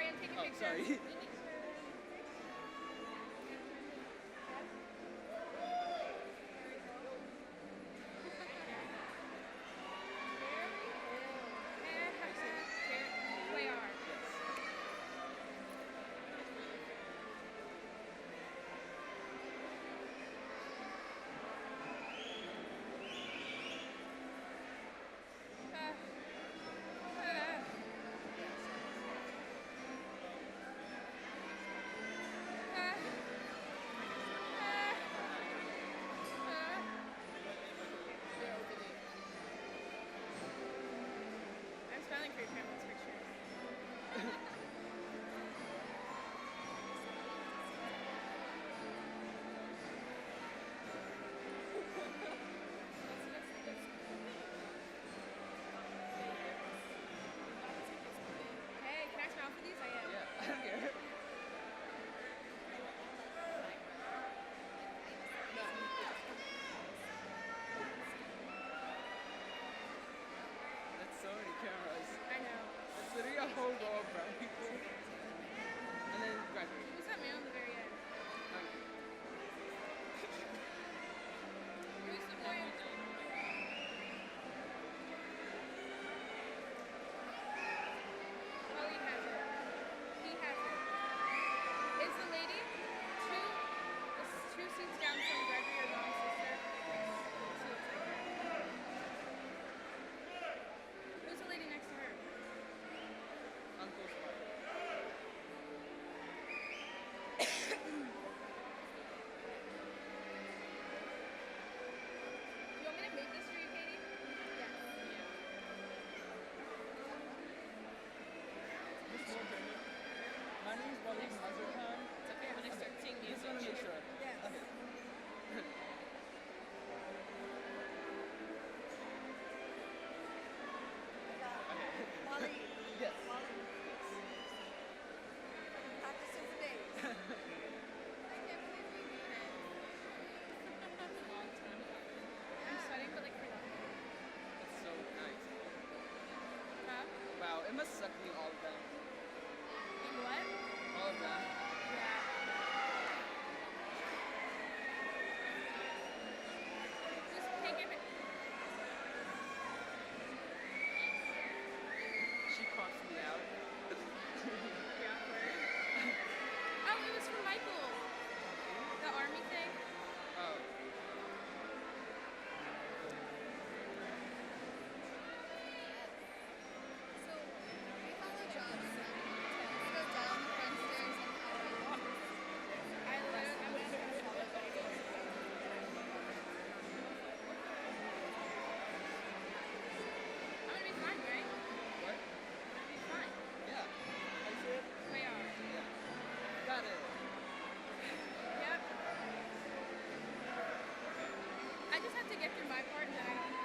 and take a Oh, picture. sorry. I'm smiling for your family's picture. Hey, can I smile for these? I am. Yeah, I don't care. That's so many cameras. I know. That's literally a whole row of brown people. And then graduate. Who's that man on the very end? Who's the boy? Oh, he has it. He has it. Is the lady two seats down from Gregory or mom's sister? She looks like her. Who's the lady next to her? Uncle's wife. You want me to make this for you, Katie? Yes. My name is Waleed Hazard Khan. It's okay when I start seeing Just music. want to make sure. Yes. Okay. Wally. Yes. Wally. Practicing for days. I can't believe we did it. Long time. I'm sweating, but like for nothing. That's so nice. Huh? Wow, it must suck being all of them. In what? All of them. Yeah. Just take it. She crossed me out. Oh, it was for Michael. The army thing. Oh. So, we follow jobs. Go down the front stairs and out. I'm just gonna follow it. I'm gonna be fine, right? What? I'm gonna be fine. Yeah. I see it? We are. Yeah. Got it. Yep. I just have to get through my part and then I don't.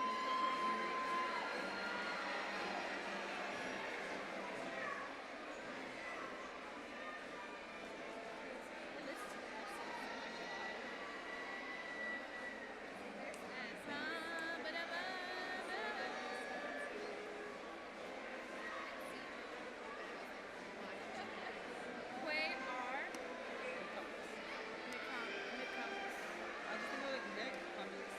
I just think of like Nick Cummings.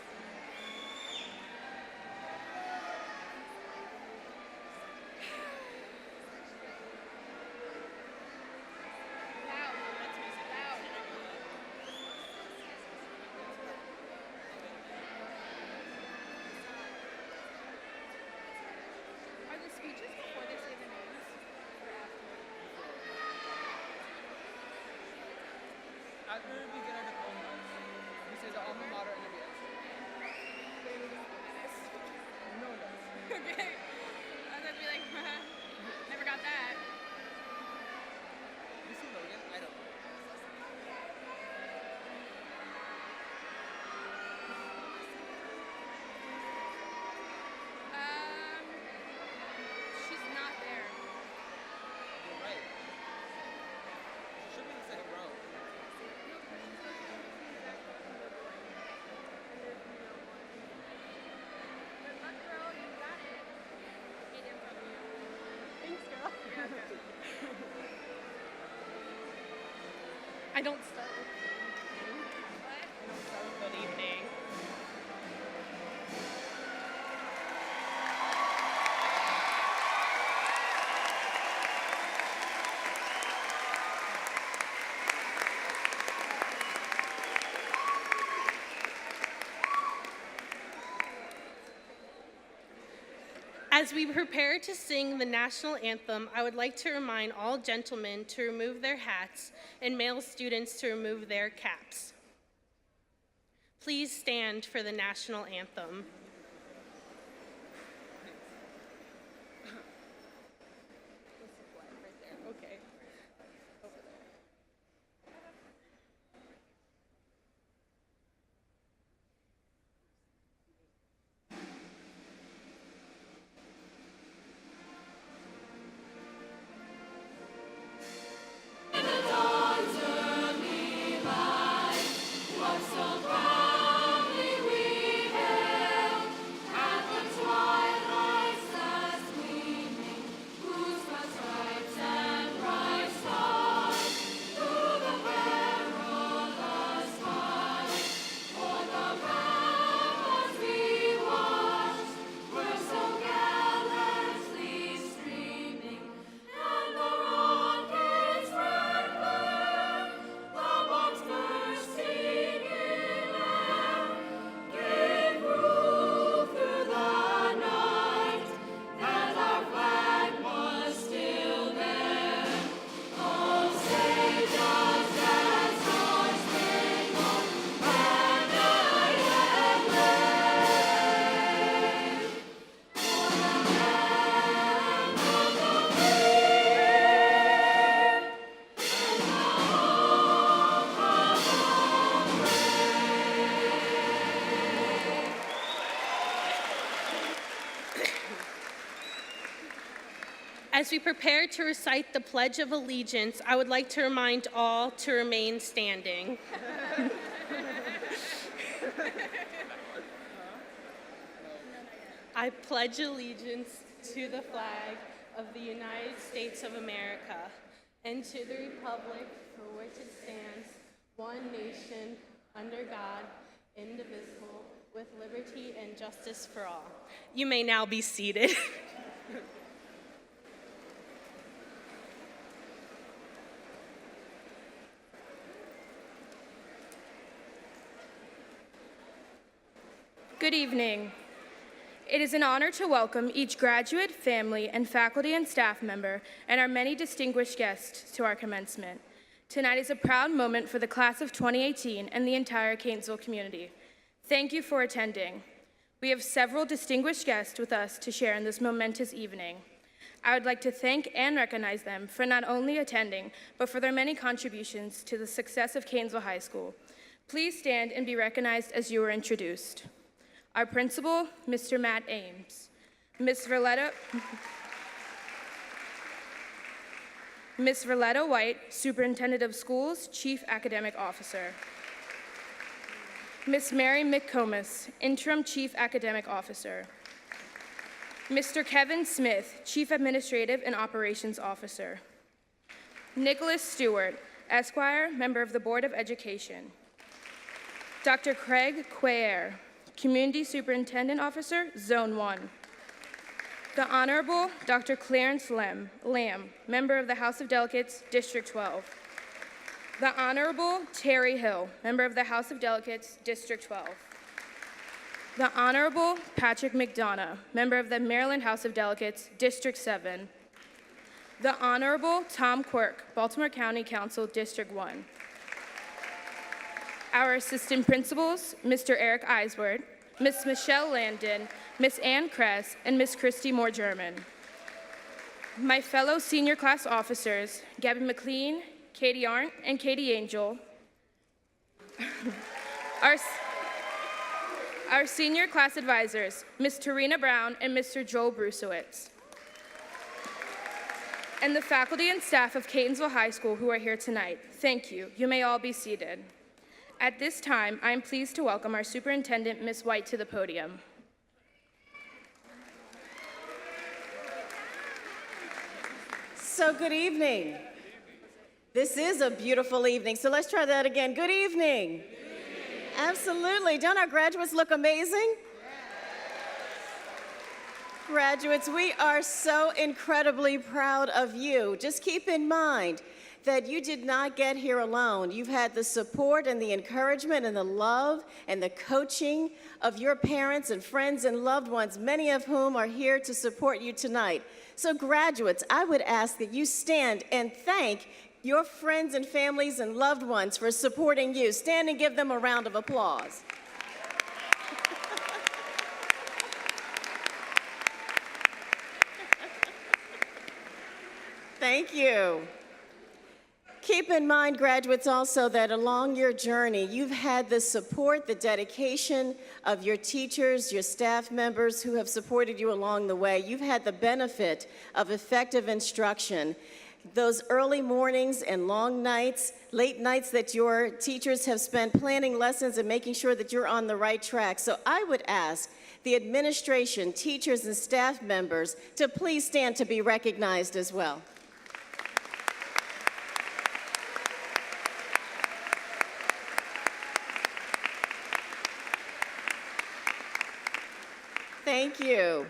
Are the speeches before they say the names? After we get our diplomas, we say the alma mater and then we exit. No one does. Okay. I was gonna be like, never got that. You see Logan? I don't. She's not there. You're right. She should be in the second row. Good luck, girl. You got it. don't start with good evening. As we prepare to sing the national anthem, I would like to remind all gentlemen to remove their hats and male students to remove their caps. Please stand for the national anthem. Okay. As we prepare to recite the Pledge of Allegiance, I would like to remind all to remain standing. I pledge allegiance to the flag of the United States of America and to the republic for which it stands, one nation, under God, indivisible, with liberty and justice for all. You may now be seated. Good evening. It is an honor to welcome each graduate, family, and faculty and staff member, and our many distinguished guests to our commencement. Tonight is a proud moment for the class of 2018 and the entire Catonsville community. Thank you for attending. We have several distinguished guests with us to share in this momentous evening. I would like to thank and recognize them for not only attending, but for their many contributions to the success of Catonsville High School. Please stand and be recognized as you are introduced. Our principal, Mr. Matt Ames. Ms. Verletta White, Superintendent of Schools, Chief Academic Officer. Ms. Mary McComas, Interim Chief Academic Officer. Mr. Kevin Smith, Chief Administrative and Operations Officer. Nicholas Stewart, Esquire, Member of the Board of Education. Dr. Craig Cuellar, Community Superintendent Officer, Zone 1. The Honorable Dr. Clarence Lamb, Member of the House of Delegates, District 12. The Honorable Terry Hill, Member of the House of Delegates, District 12. The Honorable Patrick McDonough, Member of the Maryland House of Delegates, District 7. The Honorable Tom Quirk, Baltimore County Council, District 1. Our assistant principals, Mr. Eric Eisward, Ms. Michelle Landon, Ms. Ann Kress, and Ms. Christy Moore-German. My fellow senior class officers, Gabby McLean, Katie Arndt, and Katie Angel. Our senior class advisors, Ms. Tarina Brown and Mr. Joel Brusowitz. And the faculty and staff of Catonsville High School who are here tonight, thank you. You may all be seated. At this time, I am pleased to welcome our superintendent, Ms. White, to the podium. So good evening. This is a beautiful evening, so let's try that again. Good evening. Absolutely. Don't our graduates look amazing? Graduates, we are so incredibly proud of you. Just keep in mind that you did not get here alone. You've had the support and the encouragement and the love and the coaching of your parents and friends and loved ones, many of whom are here to support you tonight. So graduates, I would ask that you stand and thank your friends and families and loved ones for supporting you. Stand and give them a round of applause. Thank you. Keep in mind, graduates, also that along your journey, you've had the support, the dedication of your teachers, your staff members who have supported you along the way. You've had the benefit of effective instruction. Those early mornings and long nights, late nights that your teachers have spent planning lessons and making sure that you're on the right track. So I would ask the administration, teachers, and staff members to please stand to be recognized as well. Thank you.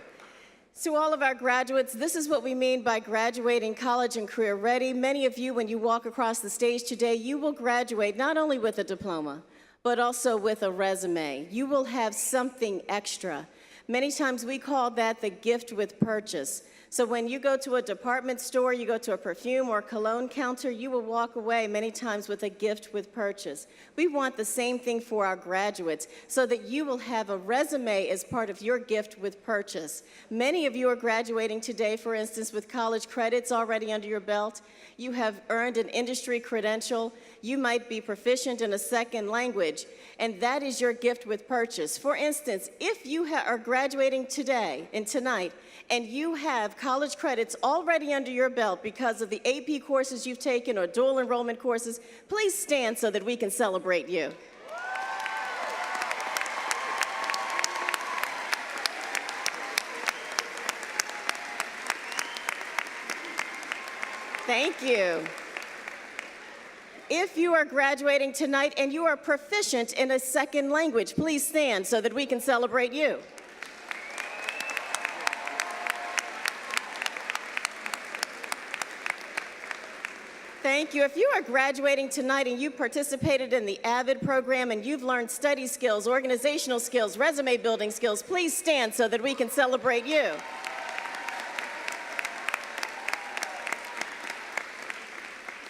To all of our graduates, this is what we mean by graduating college and career ready. Many of you, when you walk across the stage today, you will graduate not only with a diploma, but also with a resume. You will have something extra. Many times we call that the gift with purchase. So when you go to a department store, you go to a perfume or cologne counter, you will walk away many times with a gift with purchase. We want the same thing for our graduates so that you will have a resume as part of your gift with purchase. Many of you are graduating today, for instance, with college credits already under your belt. You have earned an industry credential. You might be proficient in a second language, and that is your gift with purchase. For instance, if you are graduating today and tonight, and you have college credits already under your belt because of the AP courses you've taken or dual enrollment courses, please stand so that we can celebrate you. Thank you. If you are graduating tonight and you are proficient in a second language, please stand so that we can celebrate you. Thank you. If you are graduating tonight and you participated in the AVID program and you've learned study skills, organizational skills, resume building skills, please stand so that we can celebrate you.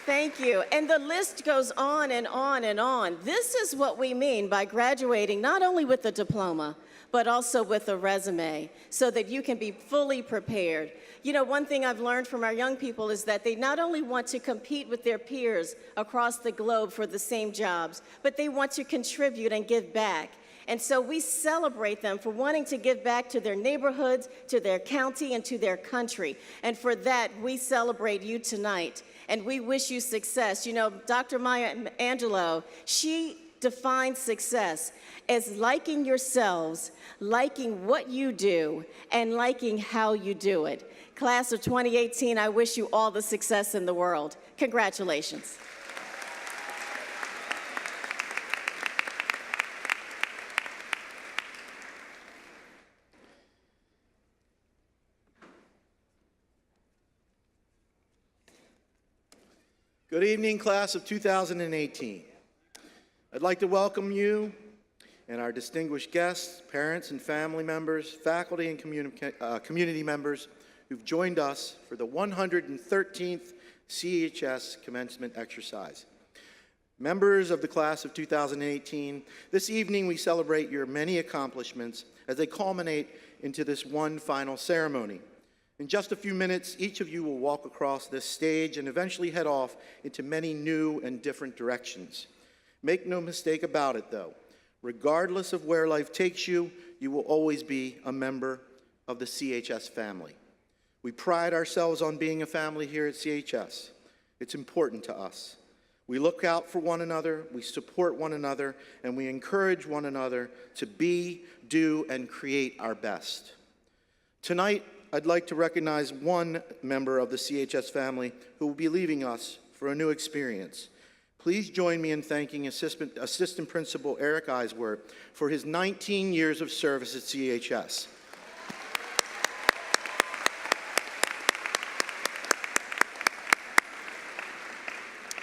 Thank you. And the list goes on and on and on. This is what we mean by graduating not only with a diploma, but also with a resume, so that you can be fully prepared. You know, one thing I've learned from our young people is that they not only want to compete with their peers across the globe for the same jobs, but they want to contribute and give back. And so we celebrate them for wanting to give back to their neighborhoods, to their county, and to their country. And for that, we celebrate you tonight. And we wish you success. You know, Dr. Maya Angelou, she defines success as liking yourselves, liking what you do, and liking how you do it. Class of 2018, I wish you all the success in the world. Congratulations. Good evening, class of 2018. I'd like to welcome you and our distinguished guests, parents and family members, faculty and community members who've joined us for the 113th CHS commencement exercise. Members of the class of 2018, this evening we celebrate your many accomplishments as they culminate into this one final ceremony. In just a few minutes, each of you will walk across this stage and eventually head off into many new and different directions. Make no mistake about it, though. Regardless of where life takes you, you will always be a member of the CHS family. We pride ourselves on being a family here at CHS. It's important to us. We look out for one another, we support one another, and we encourage one another to be, do, and create our best. Tonight, I'd like to recognize one member of the CHS family who will be leaving us for a new experience. Please join me in thanking Assistant Principal Eric Eisworth for his 19 years of service at CHS.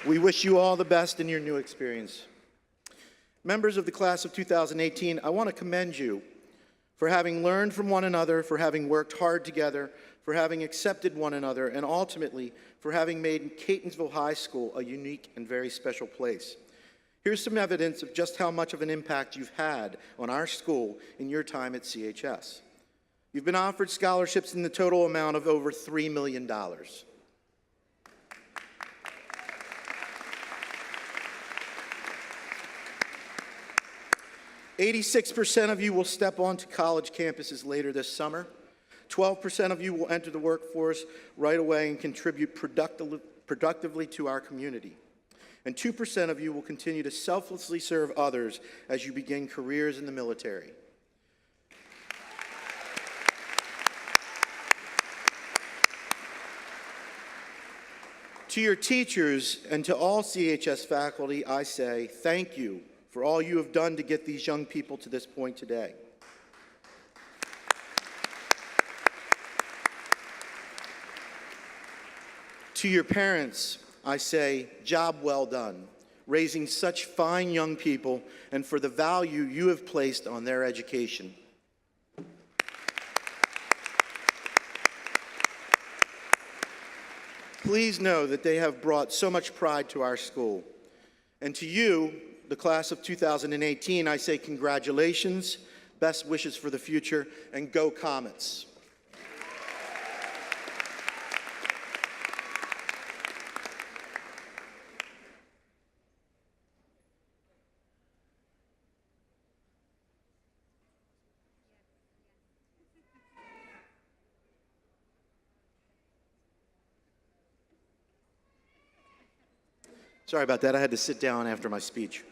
We wish you all the best in your new experience. Members of the class of 2018, I want to commend you for having learned from one another, for having worked hard together, for having accepted one another, and ultimately for having made Catonsville High School a unique and very special place. Here's some evidence of just how much of an impact you've had on our school in your time at CHS. You've been offered scholarships in the total amount of over $3 million. 86% of you will step onto college campuses later this summer. 12% of you will enter the workforce right away and contribute productively to our community. And 2% of you will continue to selflessly serve others as you begin careers in the military. To your teachers and to all CHS faculty, I say thank you for all you have done to get these young people to this point today. To your parents, I say, job well done, raising such fine young people and for the value you have placed on their education. Please know that they have brought so much pride to our school. And to you, the class of 2018, I say congratulations, best wishes for the future, and go Comets. Sorry about that, I had to sit down after my speech.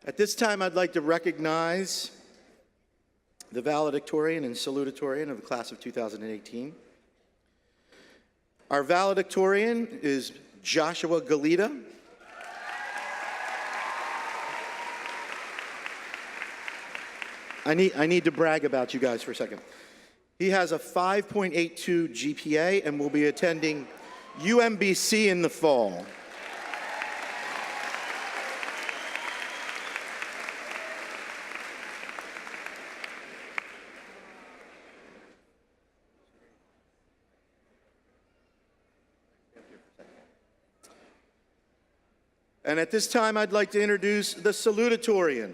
At this time, I'd like to recognize the valedictorian and salutatorian of the class of 2018. Our valedictorian is Joshua Galita. I need to brag about you guys for a second. He has a 5.82 GPA and will be attending UMBC in the fall. And at this time, I'd like to introduce the salutatorian,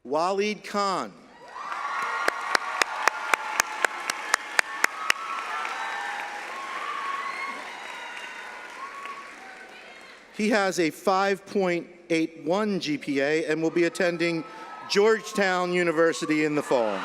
Waleed Khan. He has a 5.81 GPA and will be attending Georgetown University in the fall.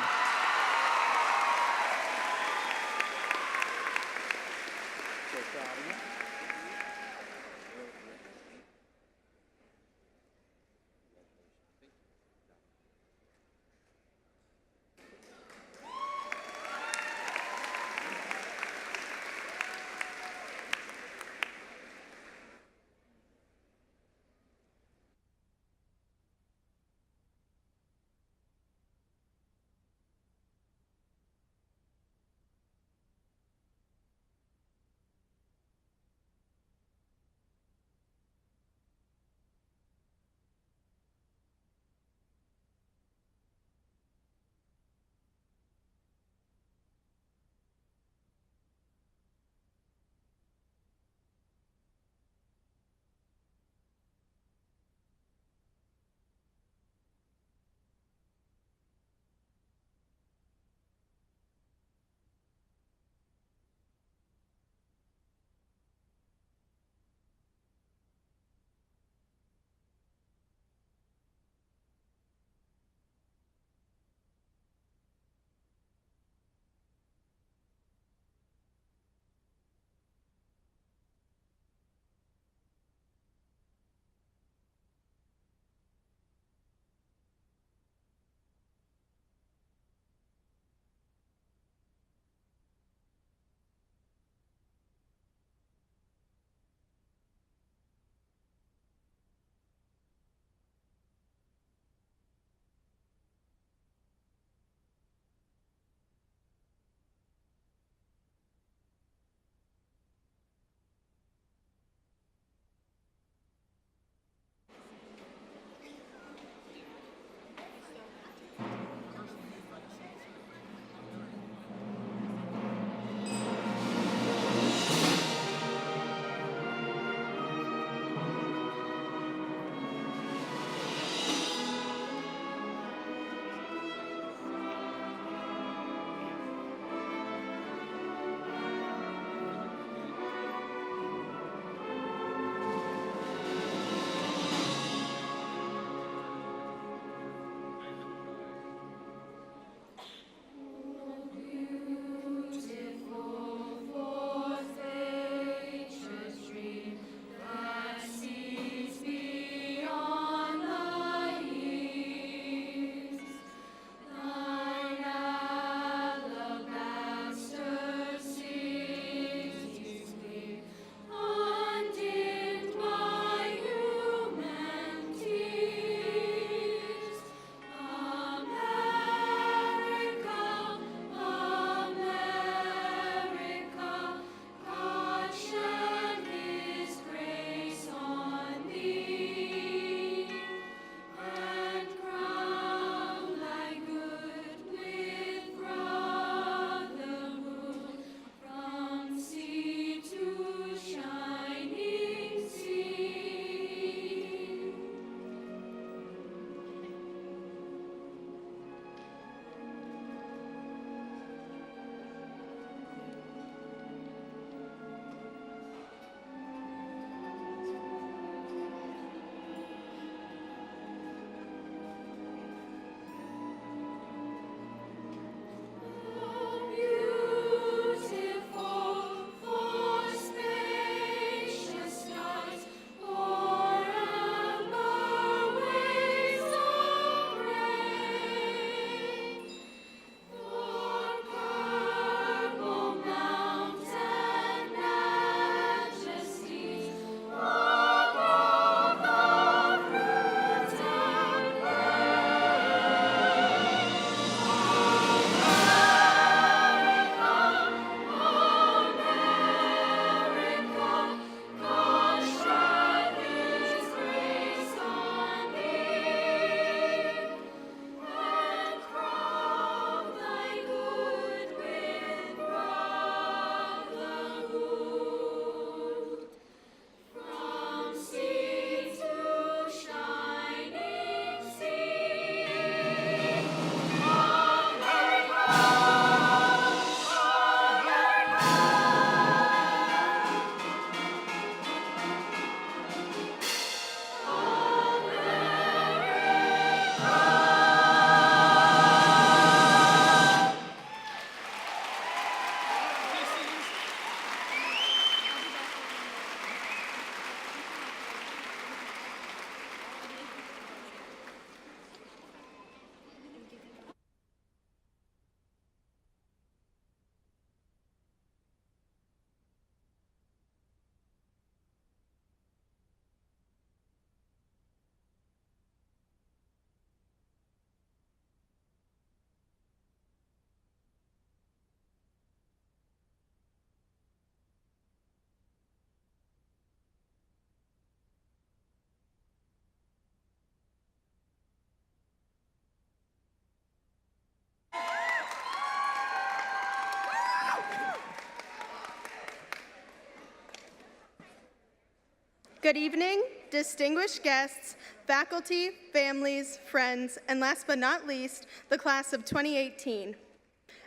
Good evening, distinguished guests, faculty, families, friends, and last but not least, the class of 2018.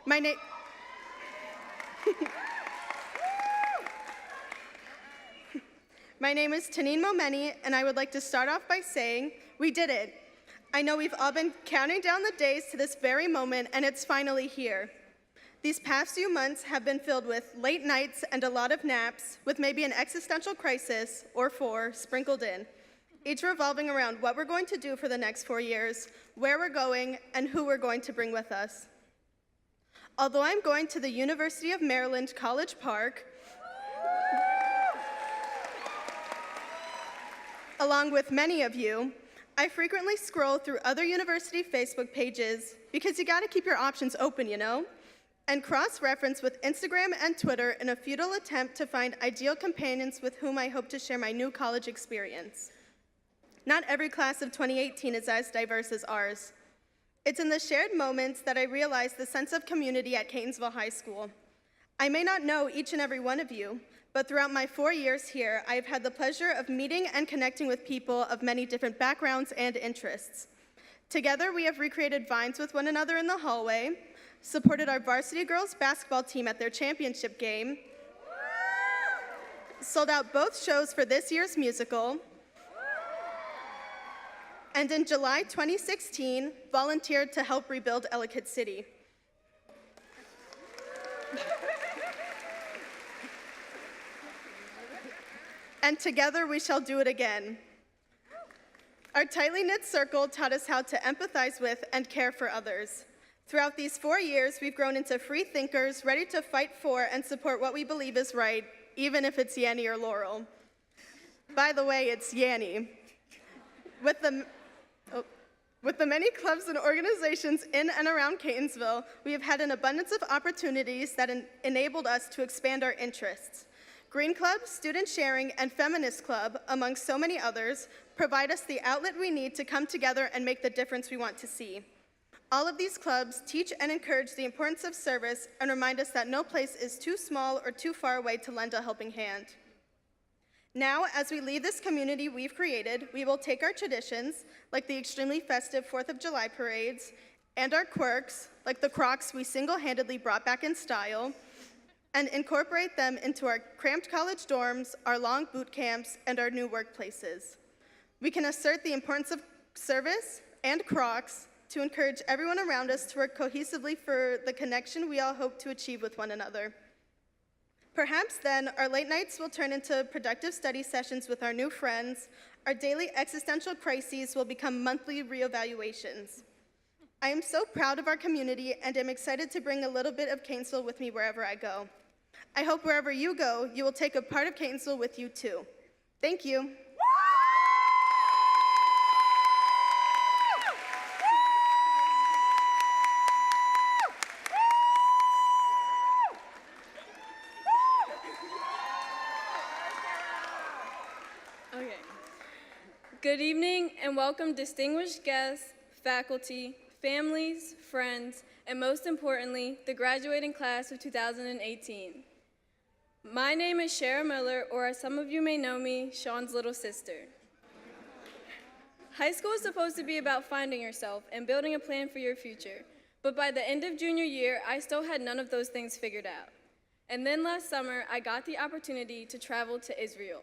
My name is Taneen Momeni, and I would like to start off by saying, we did it. I know we've all been counting down the days to this very moment, and it's finally here. These past few months have been filled with late nights and a lot of naps, with maybe an existential crisis or four sprinkled in, each revolving around what we're going to do for the next 4 years, where we're going, and who we're going to bring with us. Although I'm going to the University of Maryland College Park, along with many of you, I frequently scroll through other university Facebook pages because you gotta keep your options open, you know? And cross-reference with Instagram and Twitter in a futile attempt to find ideal companions with whom I hope to share my new college experience. Not every class of 2018 is as diverse as ours. It's in the shared moments that I realize the sense of community at Catonsville High School. I may not know each and every one of you, but throughout my 4 years here, I have had the pleasure of meeting and connecting with people of many different backgrounds and interests. Together, we have recreated vines with one another in the hallway, supported our varsity girls basketball team at their championship game, sold out both shows for this year's musical, and in July 2016, volunteered to help rebuild Ellicott City. And together we shall do it again. Our tightly knit circle taught us how to empathize with and care for others. Throughout these 4 years, we've grown into free thinkers, ready to fight for and support what we believe is right, even if it's Yanny or Laurel. By the way, it's Yanny. With the many clubs and organizations in and around Catonsville, we have had an abundance of opportunities that enabled us to expand our interests. Green Club, Student Sharing, and Feminist Club, among so many others, provide us the outlet we need to come together and make the difference we want to see. All of these clubs teach and encourage the importance of service and remind us that no place is too small or too far away to lend a helping hand. Now, as we leave this community we've created, we will take our traditions, like the extremely festive 4th of July parades, and our quirks, like the Crocs we single-handedly brought back in style, and incorporate them into our cramped college dorms, our long boot camps, and our new workplaces. We can assert the importance of service and Crocs to encourage everyone around us to work cohesively for the connection we all hope to achieve with one another. Perhaps then, our late nights will turn into productive study sessions with our new friends. Our daily existential crises will become monthly reevaluations. I am so proud of our community and am excited to bring a little bit of Catonsville with me wherever I go. I hope wherever you go, you will take a part of Catonsville with you too. Thank you. Okay. Good evening and welcome distinguished guests, faculty, families, friends, and most importantly, the graduating class of 2018. My name is Shara Miller, or as some of you may know me, Sean's little sister. High school is supposed to be about finding yourself and building a plan for your future, but by the end of junior year, I still had none of those things figured out. And then last summer, I got the opportunity to travel to Israel.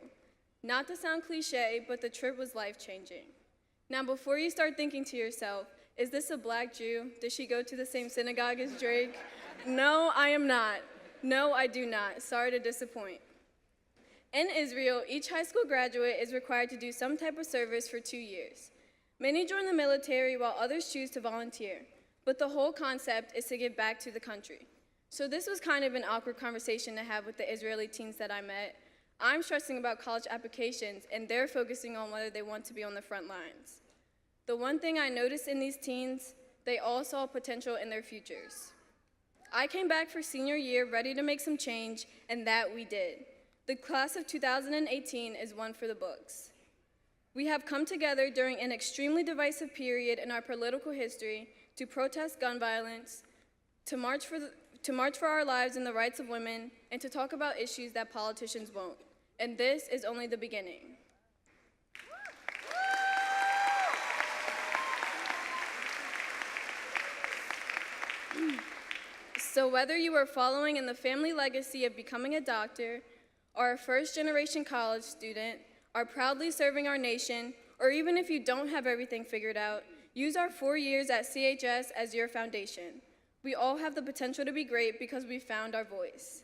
Not to sound cliche, but the trip was life-changing. Now, before you start thinking to yourself, is this a black Jew? Does she go to the same synagogue as Drake? No, I am not. No, I do not. Sorry to disappoint. In Israel, each high school graduate is required to do some type of service for 2 years. Many join the military while others choose to volunteer, but the whole concept is to give back to the country. So this was kind of an awkward conversation to have with the Israeli teens that I met. I'm stressing about college applications, and they're focusing on whether they want to be on the front lines. The one thing I noticed in these teens, they all saw potential in their futures. I came back for senior year ready to make some change, and that we did. The class of 2018 is one for the books. We have come together during an extremely divisive period in our political history to protest gun violence, to march for our lives and the rights of women, and to talk about issues that politicians won't. And this is only the beginning. So whether you are following in the family legacy of becoming a doctor, are a first-generation college student, are proudly serving our nation, or even if you don't have everything figured out, use our 4 years at CHS as your foundation. We all have the potential to be great because we found our voice.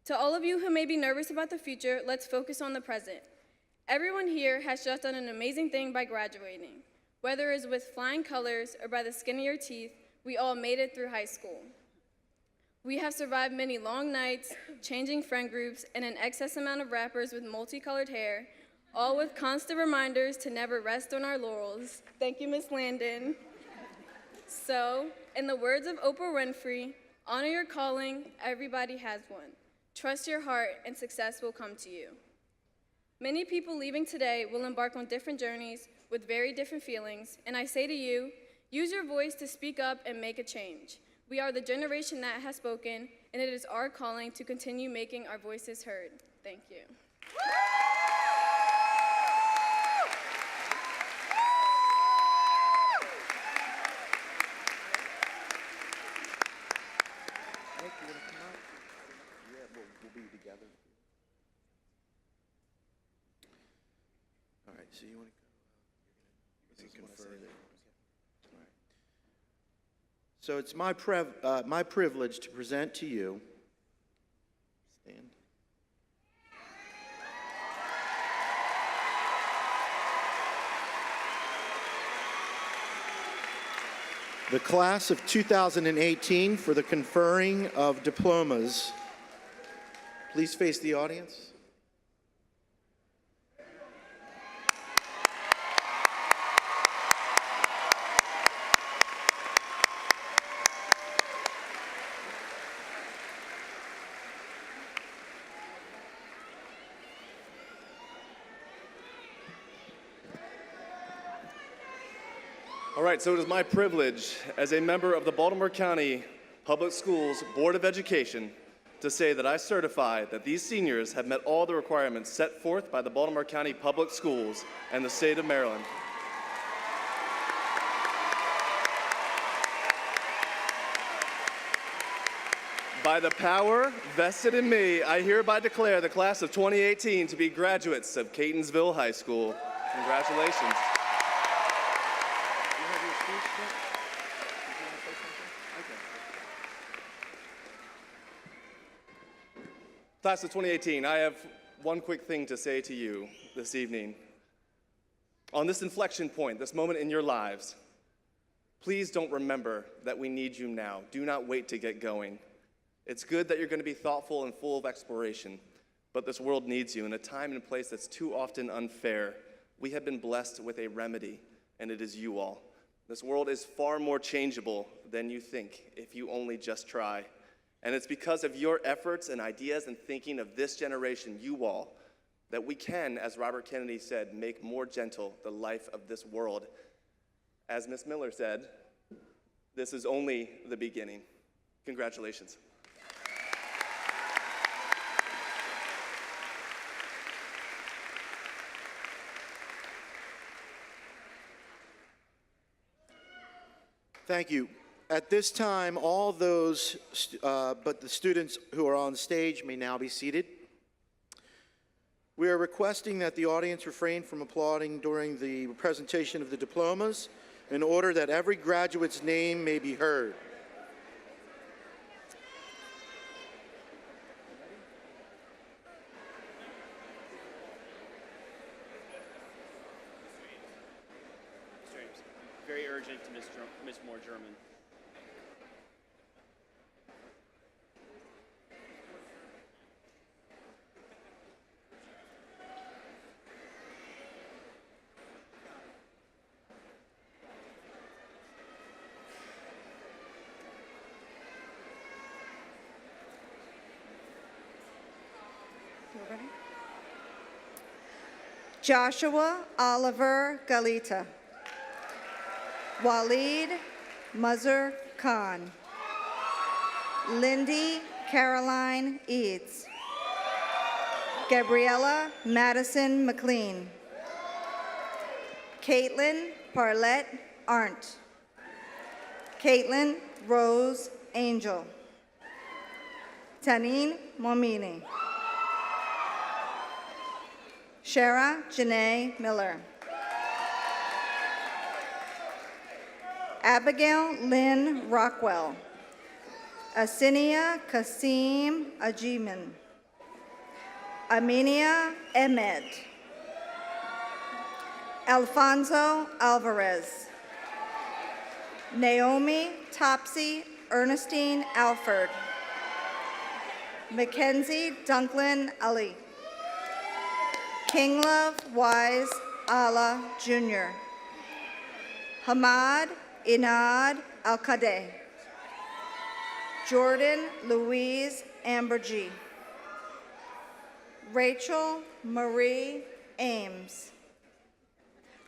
To all of you who may be nervous about the future, let's focus on the present. Everyone here has just done an amazing thing by graduating. Whether it's with flying colors or by the skin of your teeth, we all made it through high school. We have survived many long nights, changing friend groups, and an excess amount of rappers with multicolored hair, all with constant reminders to never rest on our laurels. Thank you, Miss Landon. So, in the words of Oprah Winfrey, honor your calling, everybody has one. Trust your heart, and success will come to you. Many people leaving today will embark on different journeys with very different feelings, and I say to you, use your voice to speak up and make a change. We are the generation that has spoken, and it is our calling to continue making our voices heard. Thank you. Nick, you want to come up? Yeah, we'll be together. All right, so you want to confer there. All right. So it's my privilege to present to you, stand. The class of 2018 for the conferring of diplomas. Please face the audience. All right, so it is my privilege as a member of the Baltimore County Public Schools Board of Education to say that I certify that these seniors have met all the requirements set forth by the Baltimore County Public Schools and the state of Maryland. By the power vested in me, I hereby declare the class of 2018 to be graduates of Catonsville High School. Congratulations. Class of 2018, I have one quick thing to say to you this evening. On this inflection point, this moment in your lives, please don't remember that we need you now. Do not wait to get going. It's good that you're going to be thoughtful and full of exploration, but this world needs you in a time and place that's too often unfair. We have been blessed with a remedy, and it is you all. This world is far more changeable than you think if you only just try. And it's because of your efforts and ideas and thinking of this generation, you all, that we can, as Robert Kennedy said, make more gentle the life of this world. As Ms. Miller said, this is only the beginning. Congratulations. Thank you. At this time, all those but the students who are on stage may now be seated. We are requesting that the audience refrain from applauding during the presentation of the diplomas in order that every graduate's name may be heard. Very urgent to Ms. Moore German. Joshua Oliver Galita. Waleed Muzzer Khan. Lindy Caroline Eads. Gabriella Madison McLean. Caitlin Parlett Arndt. Caitlin Rose Angel. Tanin Momini. Shara Janae Miller. Abigail Lynn Rockwell. Asinia Kasim Ajiman. Aminia Ahmed. Alfonso Alvarez. Naomi Topsy Ernestine Alford. Mackenzie Dunklin Ali. Kinglove Wise Allah Jr. Hamad Inad Al-Qadeh. Jordan Louise Ambergy. Rachel Marie Ames.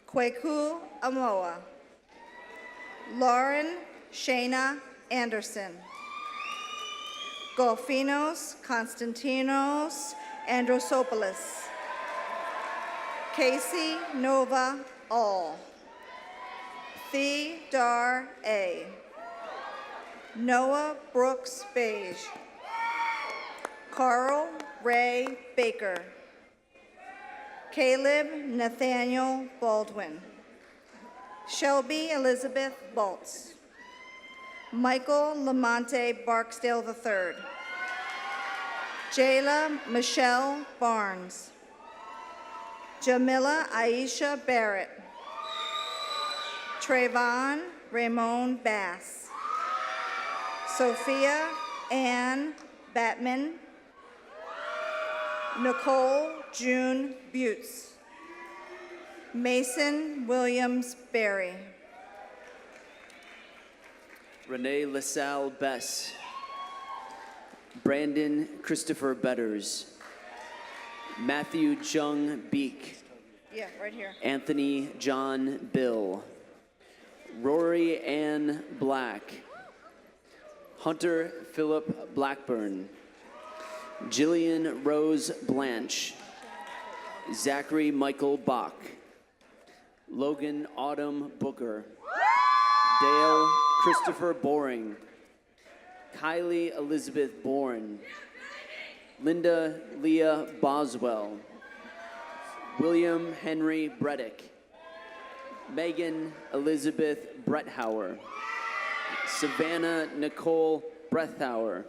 Kweku Amoa. Lauren Shayna Anderson. Golfinos Konstantinos Androsopoulos. Casey Nova All. Thee Dar A. Noah Brooks Beige. Carl Ray Baker. Caleb Nathaniel Baldwin. Shelby Elizabeth Baltz. Michael Lamonte Barksdale III. Jayla Michelle Barnes. Jamila Aisha Barrett. Trayvon Ramon Bass. Sophia Ann Batman. Nicole June Butts. Mason Williams Berry. Renee LaSalle Bess. Brandon Christopher Betters. Matthew Jung Beek. Yeah, right here. Anthony John Bill. Rory Ann Black. Hunter Philip Blackburn. Jillian Rose Blanche. Zachary Michael Bach. Logan Autumn Booker. Dale Christopher Boring. Kylie Elizabeth Bourne. Linda Leah Boswell. William Henry Breddick. Megan Elizabeth Bretthauer. Savannah Nicole Brethauer.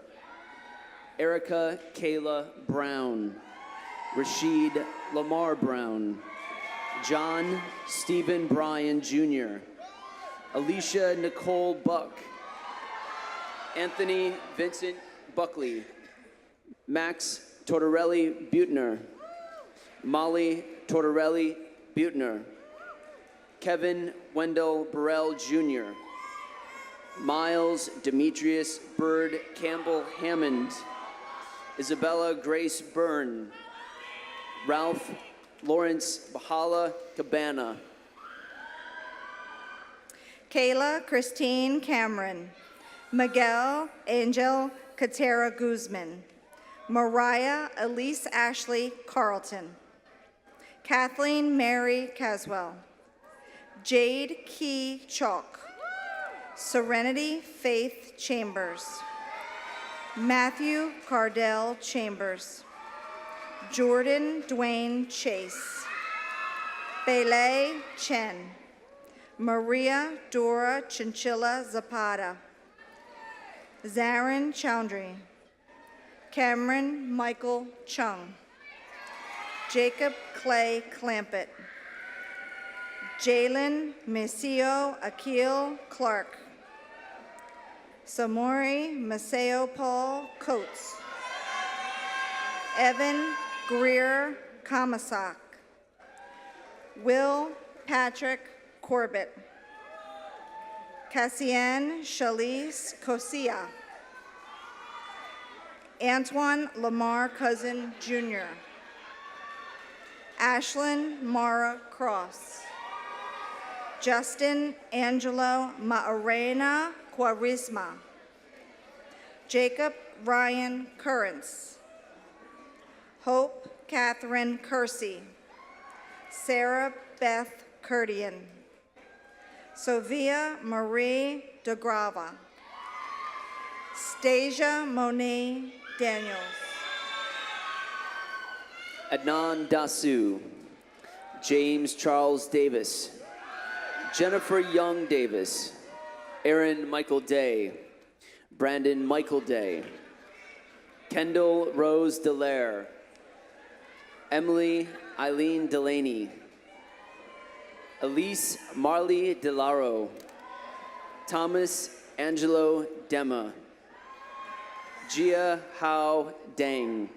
Erica Kayla Brown. Rashid Lamar Brown. John Stephen Bryan Jr. Alicia Nicole Buck. Anthony Vincent Buckley. Max Tortorelli Butner. Molly Tortorelli Butner. Kevin Wendell Burrell Jr. Miles Demetrius Bird Campbell Hammond. Isabella Grace Byrne. Ralph Lawrence Bahala Cabana. Kayla Christine Cameron. Miguel Angel Katera Guzman. Mariah Elise Ashley Carlton. Kathleen Mary Caswell. Jade Key Chalk. Serenity Faith Chambers. Matthew Cardell Chambers. Jordan Dwayne Chase. Bele Chen. Maria Dora Chinchilla Zapata. Zarin Chowdhury. Cameron Michael Chung. Jacob Clay Clampett. Jalen Maceo Akil Clark. Samori Maceo Paul Coates. Evan Greer Kamasak. Will Patrick Corbett. Cassian Shalise Kosia. Antoine Lamar Cousin Jr. Ashlyn Mara Cross. Justin Angelo Maarena Quarisma. Jacob Ryan Currents. Hope Catherine Kersey. Sarah Beth Curtian. Sophia Marie DeGrava. Stasia Monet Daniels. Adnan Dasu, James Charles Davis, Jennifer Young Davis, Aaron Michael Day, Brandon Michael Day, Kendall Rose Delaire, Emily Eileen Delaney, Elise Marley Delaro, Thomas Angelo Dema, Gia Hao Dang,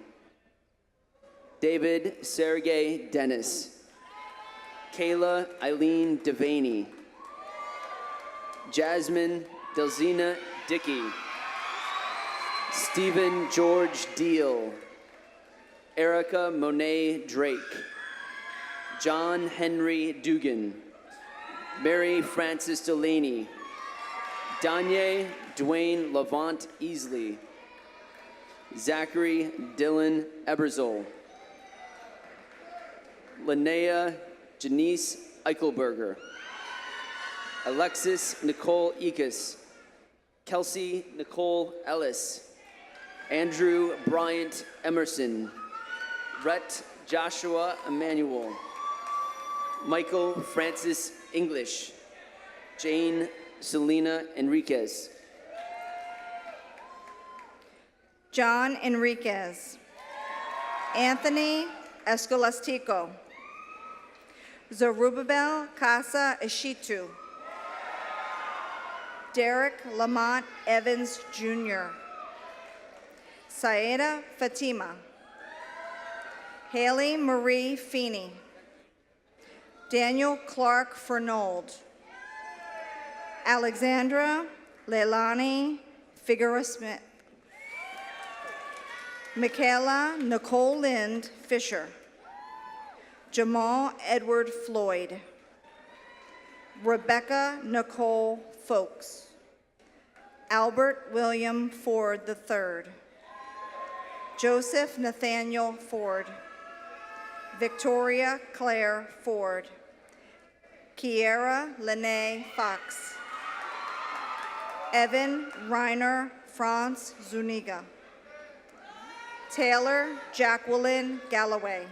David Sergey Dennis, Kayla Eileen Devaney, Jasmine Delzina Dickey, Stephen George Deal, Erica Monet Drake, John Henry Dugan, Mary Frances Delaney, Danye Dwayne Lavant Easley, Zachary Dylan Ebersol, Linnea Janice Eichelberger, Alexis Nicole Ekus, Kelsey Nicole Ellis, Andrew Bryant Emerson, Rhett Joshua Emmanuel, Michael Francis English, Jane Selena Enriquez, John Enriquez, Anthony Escolastico, Zerubbabel Casa Ishitu, Derek Lamont Evans Jr., Saeda Fatima, Haley Marie Feeney, Daniel Clark Fernald, Alexandra Leilani Figueroa Smith, Michaela Nicole Lind Fisher, Jamal Edward Floyd, Rebecca Nicole Folks, Albert William Ford III, Joseph Nathaniel Ford, Victoria Claire Ford, Kiera Lene Fox, Evan Reiner Franz Zuniga, Taylor Jacqueline Galloway,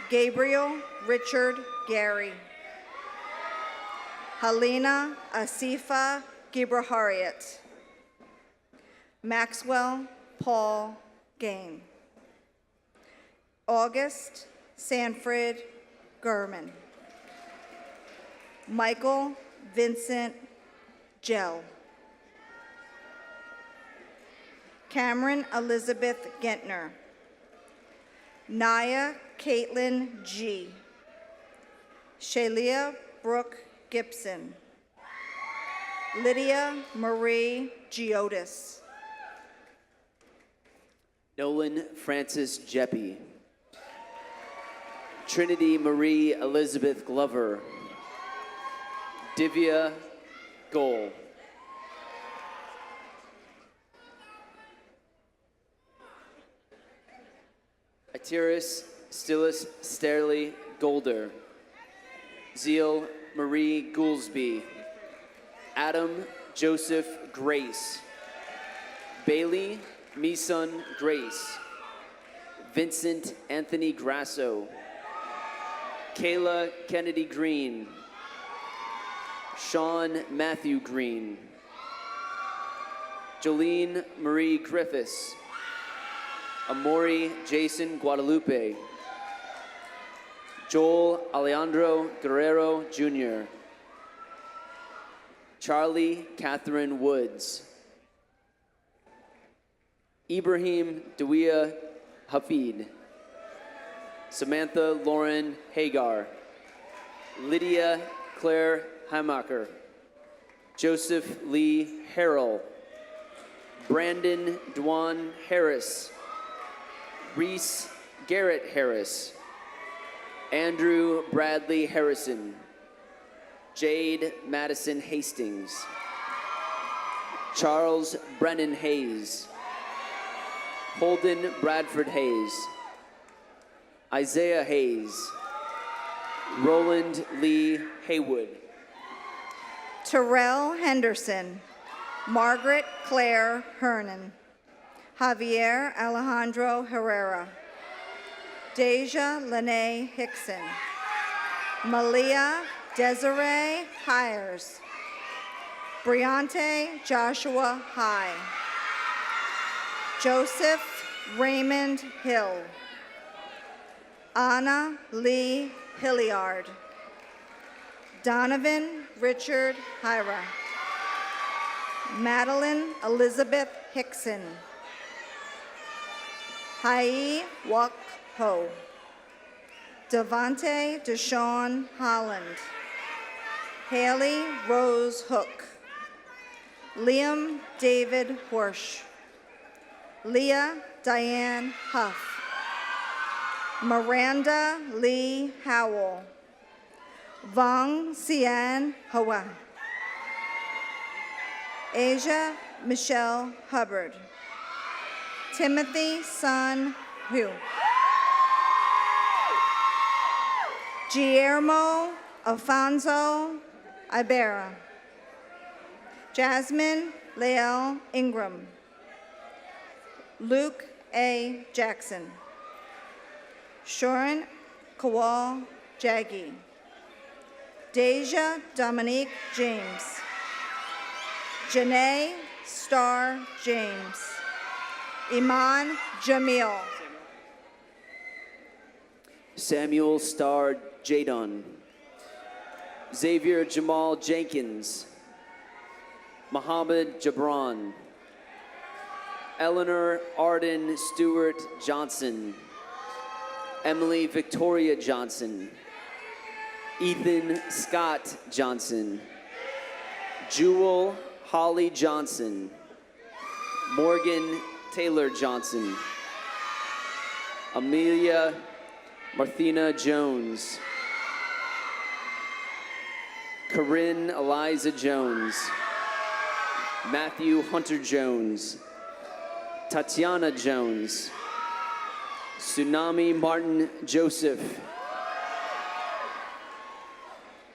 Gabriel Richard Gary, Helena Asifa Gibrahariat, Maxwell Paul Gain, August Sanford Gurman, Michael Vincent Gell, Cameron Elizabeth Gentner, Naya Caitlin G, Shalia Brooke Gibson, Lydia Marie Giotis, Nolan Francis Jeppy, Trinity Marie Elizabeth Glover, Divya Goal, Atiris Stillis Sterling Golder, Zeal Marie Goulsby, Adam Joseph Grace, Bailey Meeson Grace, Vincent Anthony Grasso, Kayla Kennedy Green, Sean Matthew Green, Jolene Marie Griffiths, Amori Jason Guadalupe, Joel Alejandro Guerrero Jr., Charlie Catherine Woods, Ibrahim Dawia Hafid, Samantha Lauren Hagar, Lydia Claire Heimacher, Joseph Lee Harrell, Brandon Dwan Harris, Reese Garrett Harris, Andrew Bradley Harrison, Jade Madison Hastings, Charles Brennan Hayes, Holden Bradford Hayes, Isaiah Hayes, Roland Lee Haywood, Terrell Henderson, Margaret Claire Hernan. Javier Alejandro Herrera. Deja Lene Hickson. Malia Desiree Hires. Briante Joshua High. Joseph Raymond Hill. Anna Lee Hilliard. Donovan Richard Hyra. Madeline Elizabeth Hickson. Hai Wok Ho. Devante Deshawn Holland. Haley Rose Hook. Liam David Horsch. Leah Diane Huff. Miranda Lee Howell. Vong Sian Hoa. Asia Michelle Hubbard. Timothy Sun Hu. Guillermo Alfonso Ibarra. Jasmine Lael Ingram. Luke A. Jackson. Shorin Kawal Jaggi. Deja Dominique James. Janae Star James. Iman Jamil. Samuel Starr Jadon. Xavier Jamal Jenkins. Mohammed Jabran. Eleanor Arden Stewart Johnson. Emily Victoria Johnson. Ethan Scott Johnson. Jewel Holly Johnson. Morgan Taylor Johnson. Amelia Marthina Jones. Corinne Eliza Jones. Matthew Hunter Jones. Tatiana Jones. Tsunami Martin Joseph.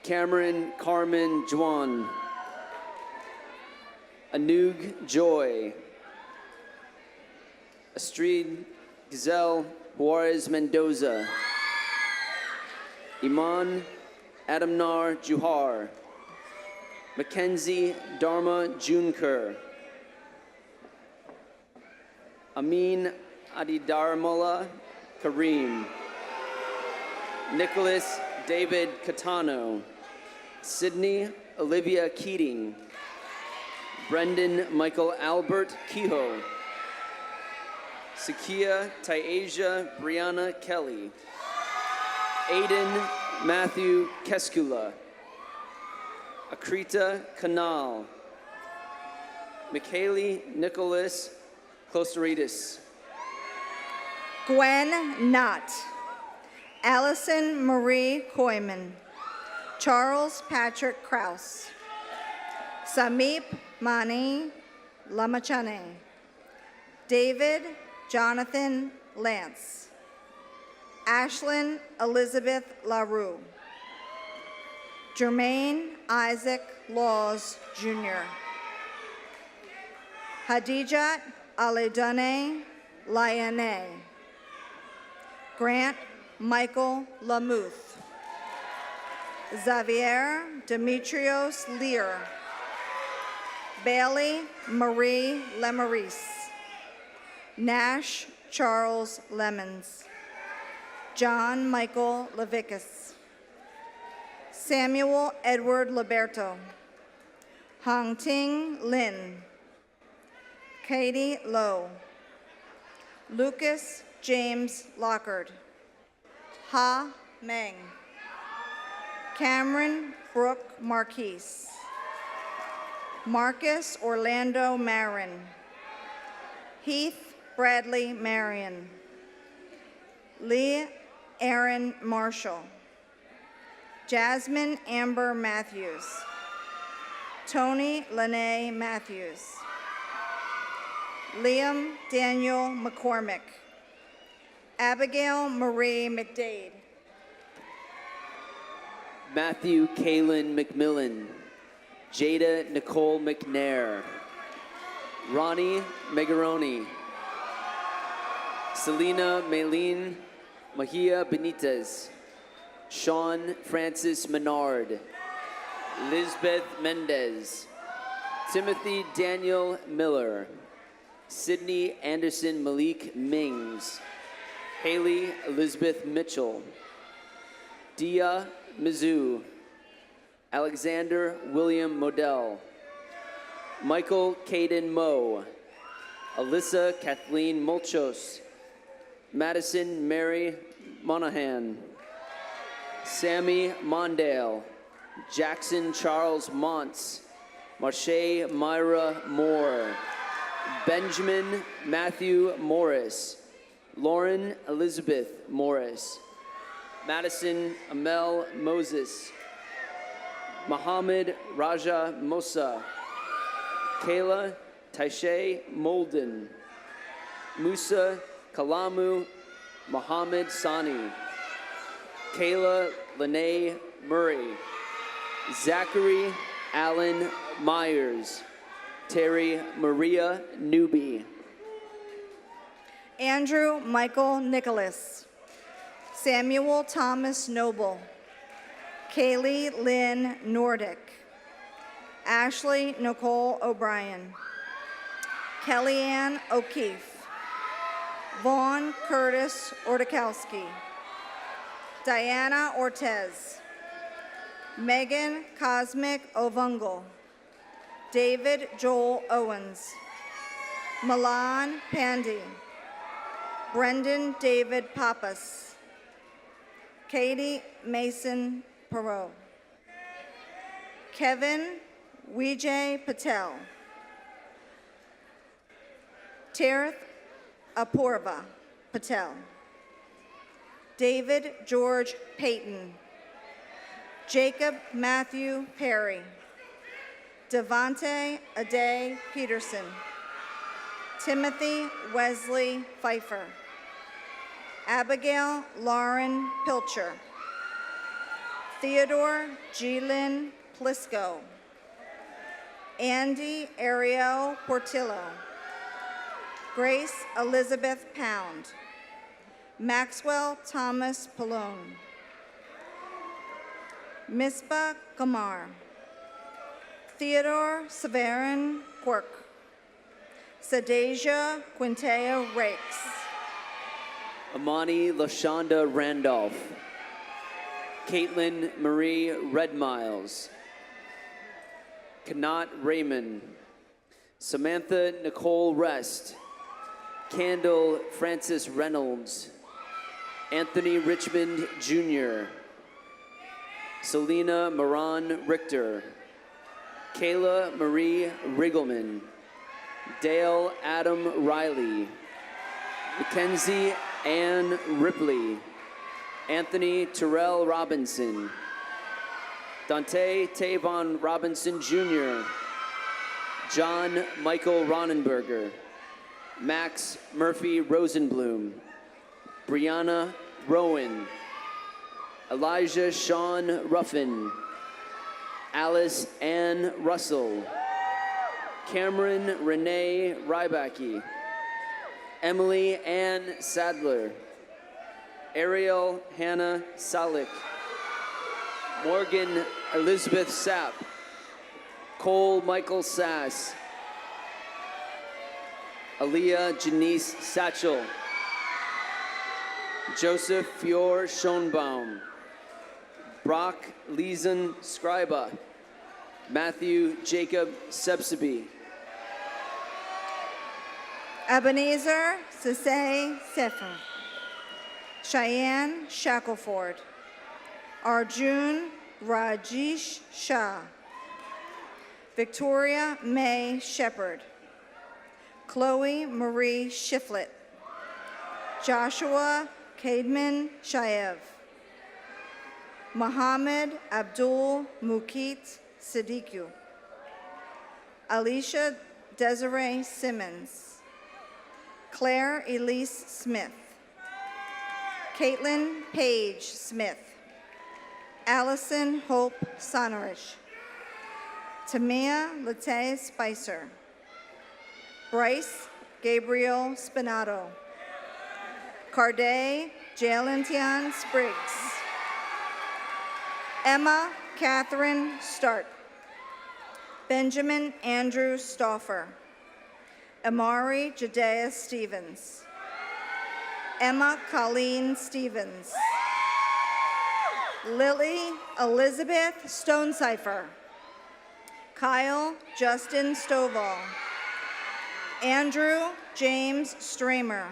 Cameron Carmen Juan. Anoog Joy. Astrid Giselle Juarez Mendoza. Iman Adamnar Juhar. Mackenzie Dharma Junker. Amin Adidarmola Kareem. Nicholas David Catano. Sydney Olivia Keating. Brendan Michael Albert Kehoe. Sakia Tyasia Brianna Kelly. Aiden Matthew Keskula. Akrita Kanal. Michaeli Nicholas Closteritis. Gwen Knott. Allison Marie Koyman. Charles Patrick Kraus. Samip Mani Lamachane. David Jonathan Lance. Ashlyn Elizabeth LaRue. Jermaine Isaac Laws Jr. Hadijat Aledane Lyane. Grant Michael Lamuth. Xavier Demetrios Lear. Bailey Marie Lemarise. Nash Charles Lemons. John Michael Levickus. Samuel Edward Liberto. Hong Ting Lin. Katie Lowe. Lucas James Lockard. Ha Meng. Cameron Brooke Marquise. Marcus Orlando Marin. Heath Bradley Marion. Lee Aaron Marshall. Jasmine Amber Matthews. Tony Lene Matthews. Liam Daniel McCormick. Abigail Marie McDade. Matthew Kalen McMillan. Jada Nicole McNair. Ronnie Megaroni, Selena Maylene Mejia Benitez, Sean Francis Menard, Lisbeth Mendez, Timothy Daniel Miller, Sydney Anderson Malik Mings, Haley Elizabeth Mitchell, Dia Mizzou, Alexander William Modell, Michael Caden Moe, Alyssa Kathleen Molchos, Madison Mary Monahan, Sammy Mondale, Jackson Charles Montz, Marche Myra Moore, Benjamin Matthew Morris, Lauren Elizabeth Morris, Madison Amel Moses, Mohammed Raja Mosa, Kayla Taishe Molden, Musa Kalamu Mohammed Sani, Kayla Lene Murray, Zachary Allen Myers, Terry Maria Newby, Andrew Michael Nicholas, Samuel Thomas Noble, Kaylee Lynn Nordick, Ashley Nicole O'Brien, Kellyanne O'Keefe, Vaughn Curtis Ordakowski, Diana Ortez, Megan Cosmic Ovungle, David Joel Owens, Milan Pandy, Brendan David Pappas, Katie Mason Perot, Kevin Vijay Patel, Tirth Apurva Patel, David George Payton, Jacob Matthew Perry, Devonte Ade Peterson, Timothy Wesley Pfeiffer, Abigail Lauren Pilcher, Theodore G. Plisco, Andy Ariel Portillo, Grace Elizabeth Pound, Maxwell Thomas Pallone, Misbah Kamar, Theodore Severin Quirk, Sadasia Quintea Rakes, Amani LaShonda Randolph, Caitlin Marie Redmiles, Kanat Raymond, Samantha Nicole Rest, Candle Francis Reynolds, Anthony Richmond Jr., Selena Moran Richter, Kayla Marie Riggleman, Dale Adam Riley, Mackenzie Ann Ripley, Anthony Terrell Robinson, Dante Tavon Robinson Jr., John Michael Ronenberger, Max Murphy Rosenblum, Brianna Rowan, Elijah Sean Ruffin, Alice Ann Russell, Cameron Renee Rybacki, Emily Ann Sadler, Ariel Hannah Salik, Morgan Elizabeth Sapp, Cole Michael Sass, Aaliyah Janice Satchel, Joseph Fior Schoenbaum, Brock Leeson Scriba, Matthew Jacob Sepsiby, Ebenezer Sisay Sefer, Cheyenne Shackelford, Arjun Rajesh Shah, Victoria May Shepherd, Chloe Marie Shiflett, Joshua Cademan Shaev, Mohammed Abdul Mukit Siddiqui, Alicia Desiree Simmons, Claire Elise Smith, Caitlin Paige Smith, Allison Hope Sonerish, Tamia Latae Spicer, Bryce Gabriel Spinato. Carday Jalantian Spriggs. Emma Catherine Start. Benjamin Andrew Stauffer. Amari Judea Stevens. Emma Colleen Stevens. Lily Elizabeth Stonecipher. Kyle Justin Stovall. Andrew James Stramer.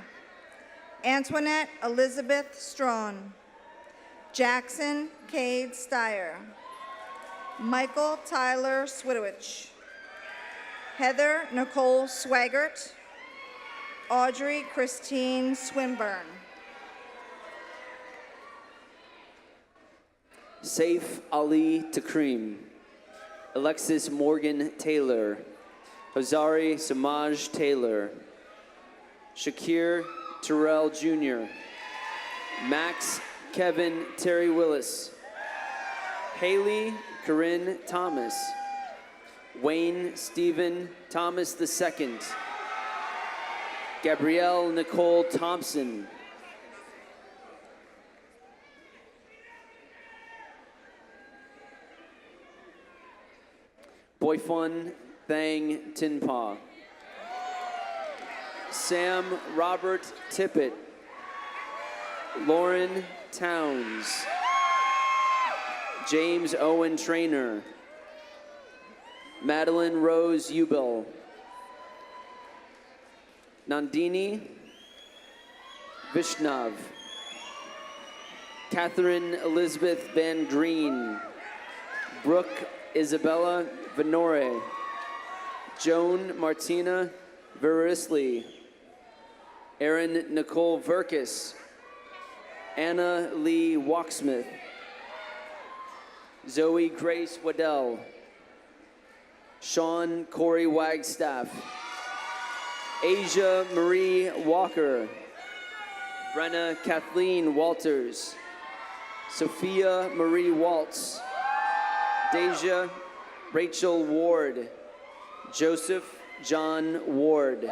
Antoinette Elizabeth Strawn. Jackson Cade Steyer. Michael Tyler Swidowich. Heather Nicole Swaggart. Audrey Christine Swinburne. Saif Ali Takrim. Alexis Morgan Taylor. Hosari Samaj Taylor. Shakir Terrell Jr. Max Kevin Terry Willis. Haley Corinne Thomas. Wayne Stephen Thomas II. Gabrielle Nicole Thompson. Boyfun Thang Tinpa. Sam Robert Tippett. Lauren Towns. James Owen Trainer. Madeline Rose Ubel. Nandini Vishnav. Catherine Elizabeth Van Green. Brooke Isabella Venore. Joan Martina Verisley. Erin Nicole Verkis. Anna Lee Walksmith. Zoe Grace Waddell. Sean Corey Wagstaff. Asia Marie Walker. Brenna Kathleen Walters. Sophia Marie Waltz. Deja Rachel Ward. Joseph John Ward.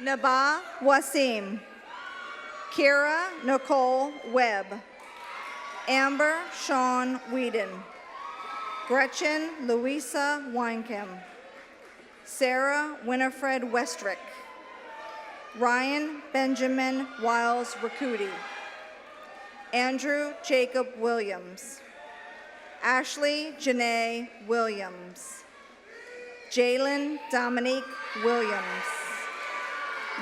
Naba Wasim. Kira Nicole Webb. Amber Sean Whedon. Gretchen Louisa Weinkem. Sarah Winifred Westrick. Ryan Benjamin Wiles Rakuti. Andrew Jacob Williams. Ashley Janae Williams. Jalen Dominique Williams.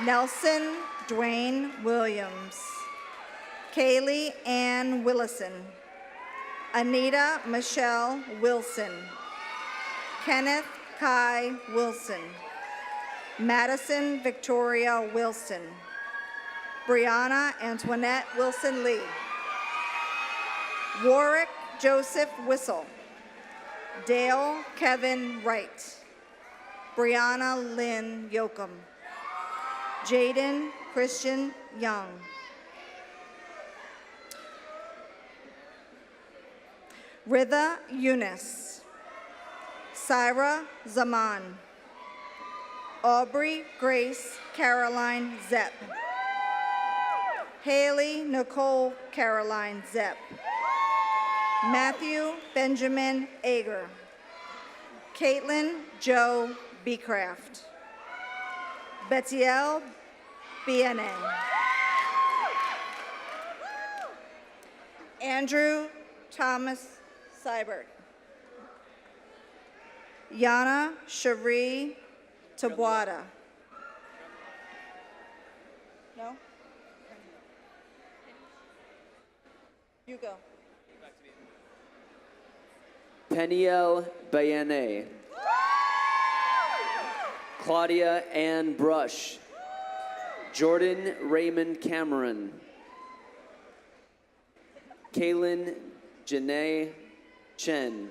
Nelson Dwayne Williams. Kaylee Ann Willison. Anita Michelle Wilson. Kenneth Kai Wilson. Madison Victoria Wilson. Brianna Antoinette Wilson Lee. Warwick Joseph Whistle. Dale Kevin Wright. Brianna Lynn Yoakum. Jaden Christian Young. Ritha Eunice. Syra Zaman. Aubrey Grace Caroline Zepp. Haley Nicole Caroline Zepp. Matthew Benjamin Ager. Caitlin Joe Becraft. Betiel Biene. Andrew Thomas Seibert. Yana Cherie Tabuada. No? You go. Peniel Bayane. Claudia Ann Brush. Jordan Raymond Cameron. Kaylin Janae Chen.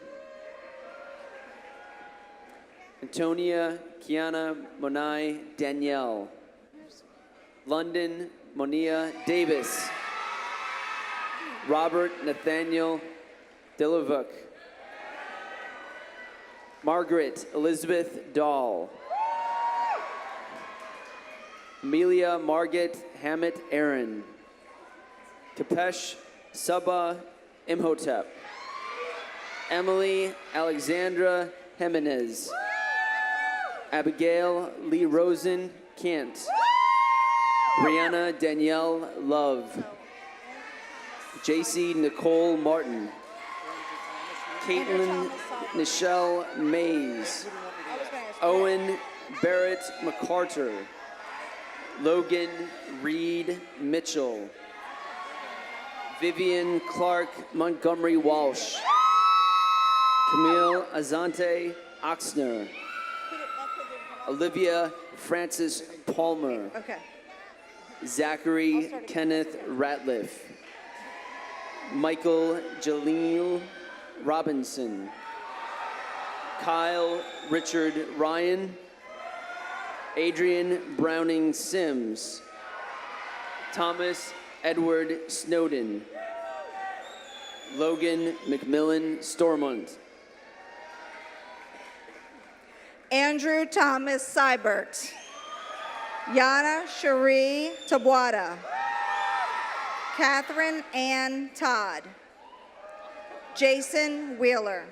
Antonia Kiana Monai Danielle. London Monia Davis. Robert Nathaniel Dillavuk. Margaret Elizabeth Dahl. Amelia Margaret Hammett Aaron. Kapesh Saba Imhotep. Emily Alexandra Jimenez. Abigail Lee Rosen Kant. Brianna Danielle Love. JC Nicole Martin. Caitlin Nichelle Mays. Owen Barrett McCarter. Logan Reed Mitchell. Vivian Clark Montgomery Walsh. Camille Azante Oxner. Olivia Francis Palmer. Okay. Zachary Kenneth Ratliff. Michael Jaleel Robinson. Kyle Richard Ryan. Adrian Browning Sims. Thomas Edward Snowden. Logan McMillan Stormont. Andrew Thomas Seibert. Yana Cherie Tabuada. Catherine Ann Todd. Jason Wheeler.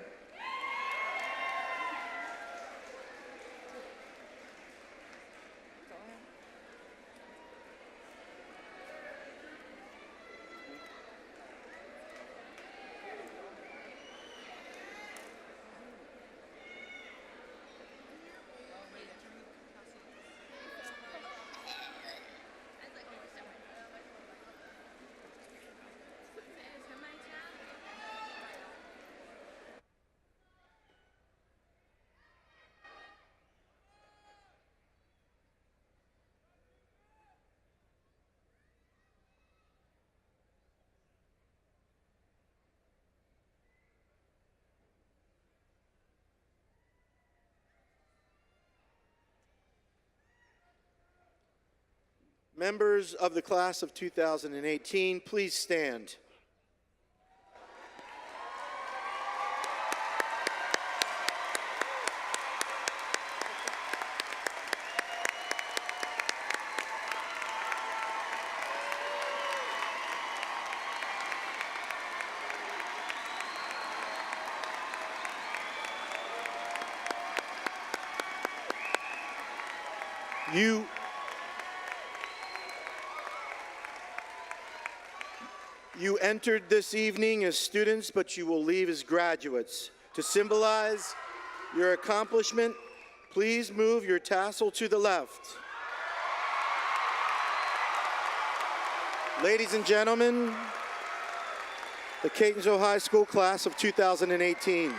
Members of the class of 2018, please stand. You entered this evening as students, but you will leave as graduates. To symbolize your accomplishment, please move your tassel to the left. Ladies and gentlemen, the Catonsville High School class of 2018.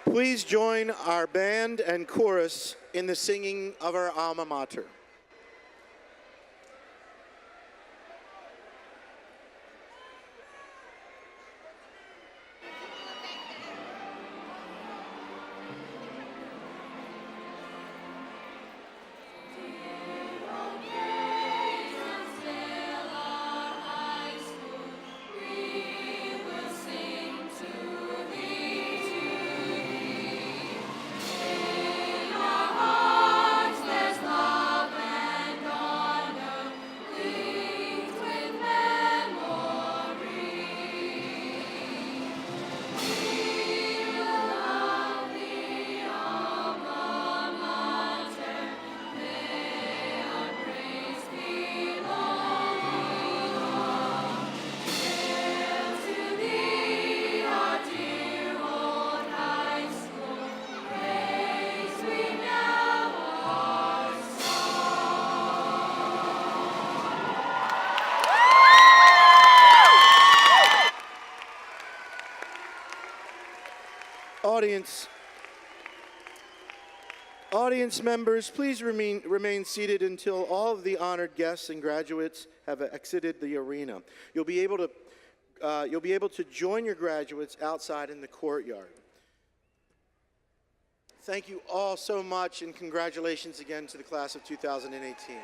Please join our band and chorus in the singing of our alma mater. Audience members, please remain seated until all of the honored guests and graduates have exited the arena. You'll be able to join your graduates outside in the courtyard. Thank you all so much, and congratulations again to the class of 2018.